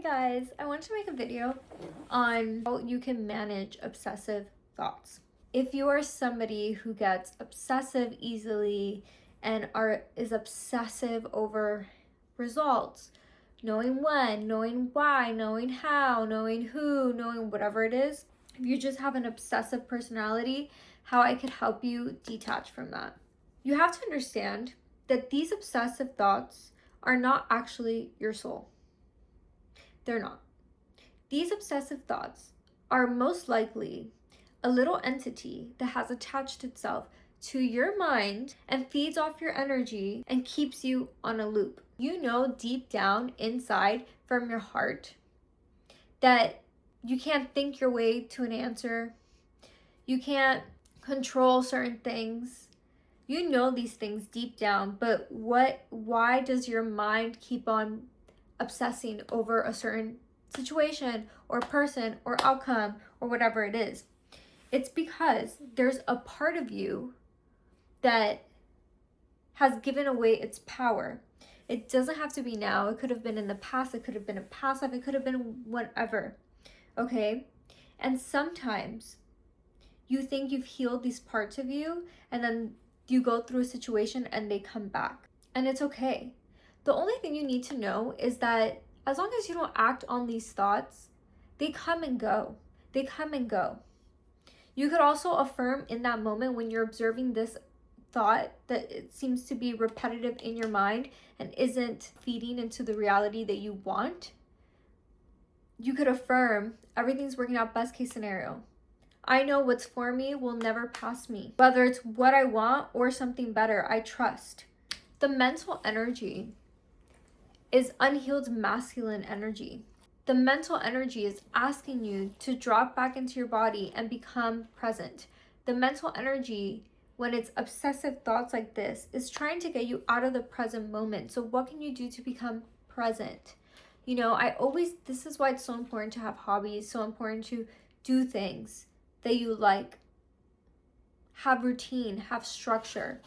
guys, I want to make a video on how you can manage obsessive thoughts. If you are somebody who gets obsessive easily and is obsessive over results, knowing when, knowing why, knowing how, knowing who, knowing whatever it is, if you just have an obsessive personality, how I could help you detach from that. You have to understand that these obsessive thoughts are not actually your soul. They're not. These obsessive thoughts are most likely a little entity that has attached itself to your mind and feeds off your energy and keeps you on a loop. You know deep down inside from your heart that you can't think your way to an answer. You can't control certain things. You know these things deep down, but why does your mind keep on obsessing over a certain situation or person or outcome or whatever it is? It's because there's a part of you that has given away its power. It doesn't have to be now. It could have been in the past. It could have been a past life. It could have been whatever. Okay? And sometimes you think you've healed these parts of you, and then you go through a situation and they come back. And it's okay. The only thing you need to know is that as long as you don't act on these thoughts, they come and go. They come and go. You could also affirm in that moment when you're observing this thought that it seems to be repetitive in your mind and isn't feeding into the reality that you want. You could affirm, everything's working out best case scenario. I know what's for me will never pass me. Whether it's what I want or something better, I trust. The mental energy is unhealed masculine energy. The mental energy is asking you to drop back into your body and become present. The mental energy, when it's obsessive thoughts like this, is trying to get you out of the present moment. So what can you do to become present? You know, this is why it's so important to have hobbies, so important to do things that you like. Have routine, have structure.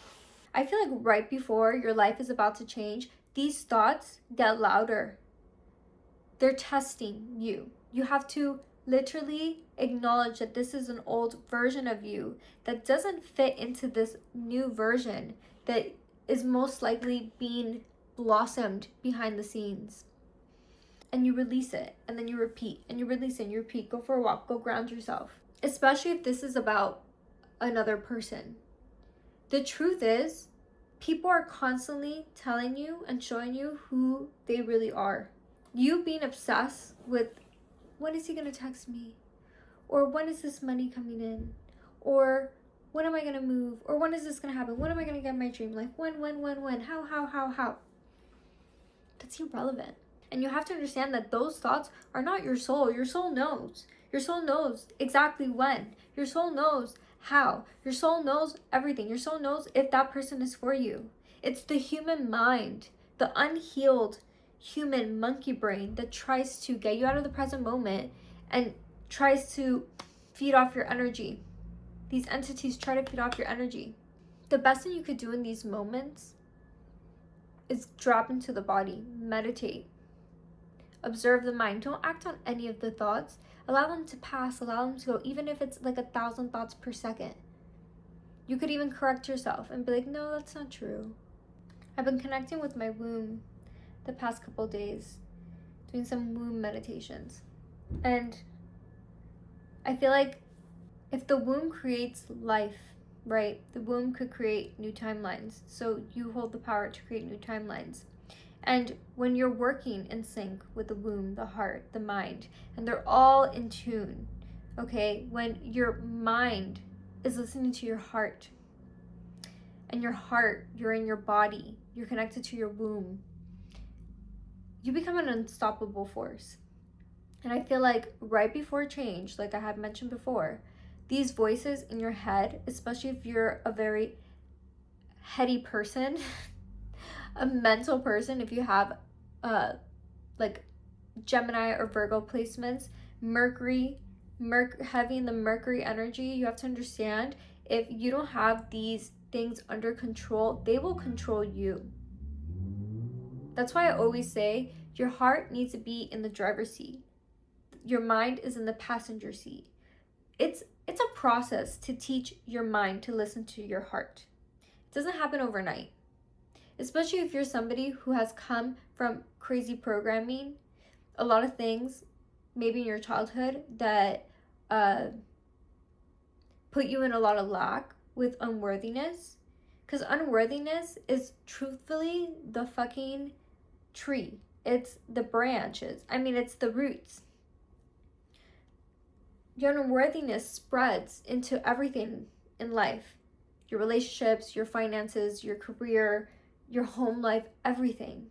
I feel like right before your life is about to change, these thoughts get louder. They're testing you. You have to literally acknowledge that this is an old version of you that doesn't fit into this new version that is most likely being blossomed behind the scenes. And you release it, and then you repeat, and you release it, and you repeat. Go for a walk, go ground yourself. Especially if this is about another person. The truth is, people are constantly telling you and showing you who they really are. You being obsessed with, when is he going to text me? Or when is this money coming in? Or when am I going to move? Or when is this going to happen? When am I going to get my dream life? When? How? That's irrelevant. And you have to understand that those thoughts are not your soul. Your soul knows. Your soul knows exactly when. Your soul knows how. Your soul knows everything. Your soul knows if that person is for you. It's the human mind, the unhealed human monkey brain that tries to get you out of the present moment and tries to feed off your energy. These entities try to feed off your energy. The best thing you could do in these moments is drop into the body, meditate, observe the mind. Don't act on any of the thoughts. Allow them to pass, allow them to go, even if it's like 1,000 thoughts per second. You could even correct yourself and be like, no, that's not true. I've been connecting with my womb the past couple days, doing some womb meditations. And I feel like if the womb creates life, right, the womb could create new timelines. So you hold the power to create new timelines. And when you're working in sync with the womb, the heart, the mind, and they're all in tune, okay, when your mind is listening to your heart, and your heart, you're in your body, you're connected to your womb, you become an unstoppable force. And I feel like right before change, like I had mentioned before, these voices in your head, especially if you're a very heady person, a mental person, if you have like Gemini or Virgo placements, Mercury heavy in the Mercury energy, you have to understand, if you don't have these things under control, they will control you. That's why I always say Your heart needs to be in the driver's seat. Your mind is in the passenger seat. It's a process to teach your mind to listen to your heart. It doesn't happen overnight. Especially if you're somebody who has come from crazy programming, a lot of things, maybe in your childhood, that put you in a lot of lack with unworthiness. Because unworthiness is truthfully the fucking tree. It's the branches. It's the roots. Your unworthiness spreads into everything in life. Your relationships, your finances, your career, your home life, everything.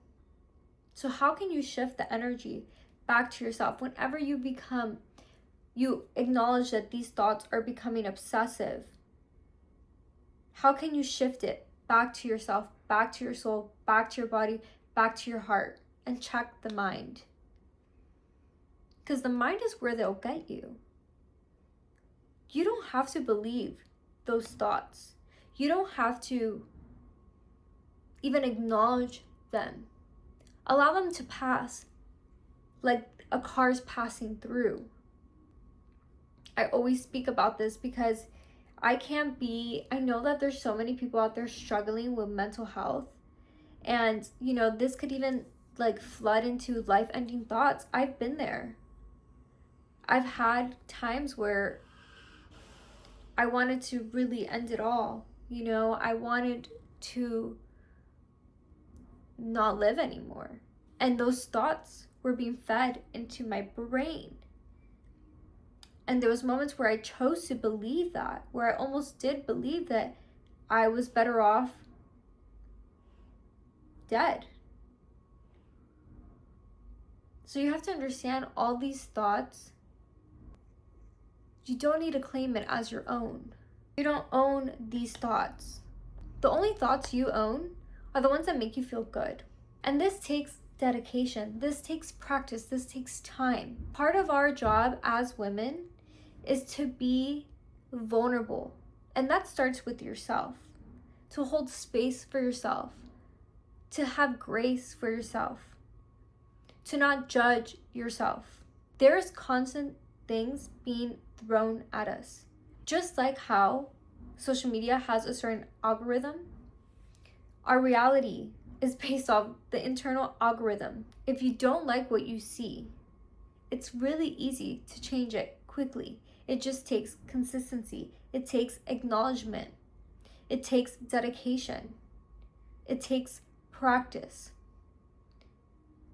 So how can you shift the energy back to yourself whenever you acknowledge that these thoughts are becoming obsessive? How can you shift it back to yourself, back to your soul, back to your body, back to your heart, and check the mind? Because the mind is where they'll get you. You don't have to believe those thoughts. You don't have to even acknowledge them. Allow them to pass like a car's passing through. I always speak about this because I know that there's so many people out there struggling with mental health. And, this could even flood into life-ending thoughts. I've been there. I've had times where I wanted to really end it all. I wanted to not live anymore. And those thoughts were being fed into my brain. And there was moments where I chose to believe that, where I almost did believe that I was better off dead. So you have to understand all these thoughts. You don't need to claim it as your own. You don't own these thoughts. The only thoughts you own are the ones that make you feel good. And this takes dedication. This takes practice. This takes time. Part of our job as women is to be vulnerable. And that starts with yourself. To hold space for yourself. To have grace for yourself. To not judge yourself. There's constant things being thrown at us. Just like how social media has a certain algorithm, our reality is based off the internal algorithm. If you don't like what you see, it's really easy to change it quickly. It just takes consistency. It takes acknowledgement. It takes dedication. It takes practice.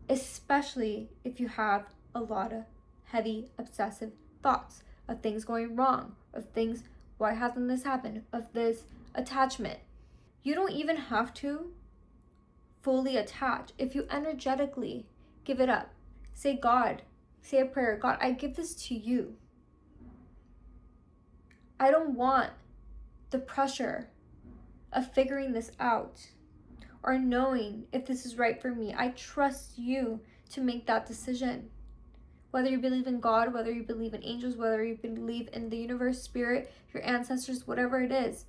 Especially if you have a lot of heavy obsessive thoughts of things going wrong, of things, why hasn't this happened, of this attachment. You don't even have to fully attach. If you energetically give it up, say God, say a prayer, God, I give this to you. I don't want the pressure of figuring this out or knowing if this is right for me. I trust you to make that decision. Whether you believe in God, whether you believe in angels, whether you believe in the universe, spirit, your ancestors, whatever it is,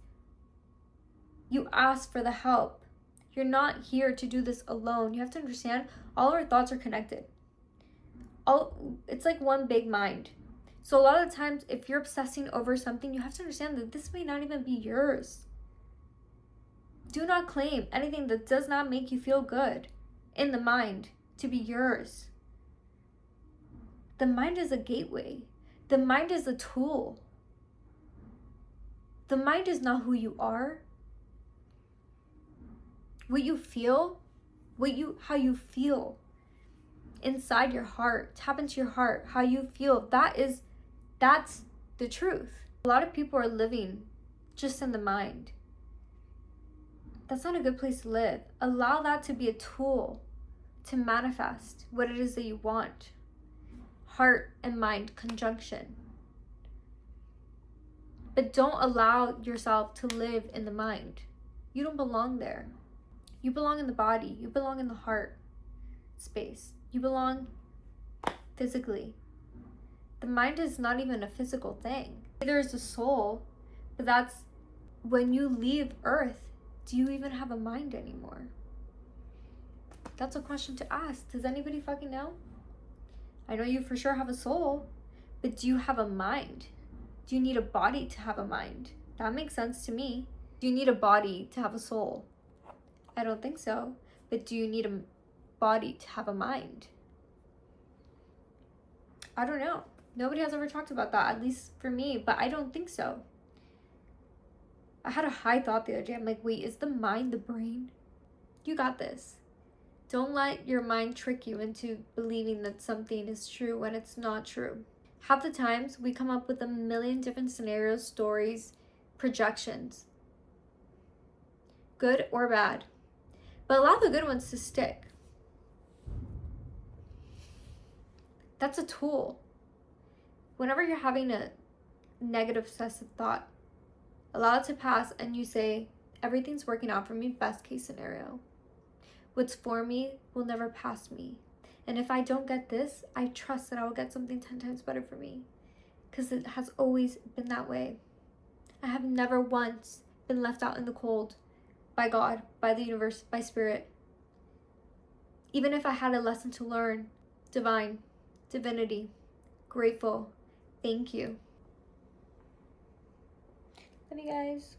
you ask for the help. You're not here to do this alone. You have to understand all our thoughts are connected. It's like one big mind. So a lot of times, if you're obsessing over something, you have to understand that this may not even be yours. Do not claim anything that does not make you feel good in the mind to be yours. The mind is a gateway. The mind is a tool. The mind is not who you are. What you feel, how you feel inside your heart, tap into your heart, how you feel, that's the truth. A lot of people are living just in the mind. That's not a good place to live. Allow that to be a tool to manifest what it is that you want. Heart and mind conjunction. But don't allow yourself to live in the mind. You don't belong there. You belong in the body. You belong in the heart space. You belong physically. The mind is not even a physical thing. There is a soul, but that's when you leave Earth, do you even have a mind anymore? That's a question to ask. Does anybody fucking know? I know you for sure have a soul, but do you have a mind? Do you need a body to have a mind? That makes sense to me. Do you need a body to have a soul? I don't think so. But do you need a body to have a mind? I don't know. Nobody has ever talked about that, at least for me, but I don't think so. I had a high thought the other day. I'm like, wait, is the mind the brain? You got this. Don't let your mind trick you into believing that something is true when it's not true. Half the times, we come up with a million different scenarios, stories, projections. Good or bad. But allow the good ones to stick. That's a tool. Whenever you're having a negative obsessive thought, allow it to pass and you say, everything's working out for me, best case scenario. What's for me will never pass me. And if I don't get this, I trust that I will get something 10 times better for me. Because it has always been that way. I have never once been left out in the cold by God, by the universe, by spirit. Even if I had a lesson to learn, divine, divinity, grateful, thank you. Love you guys.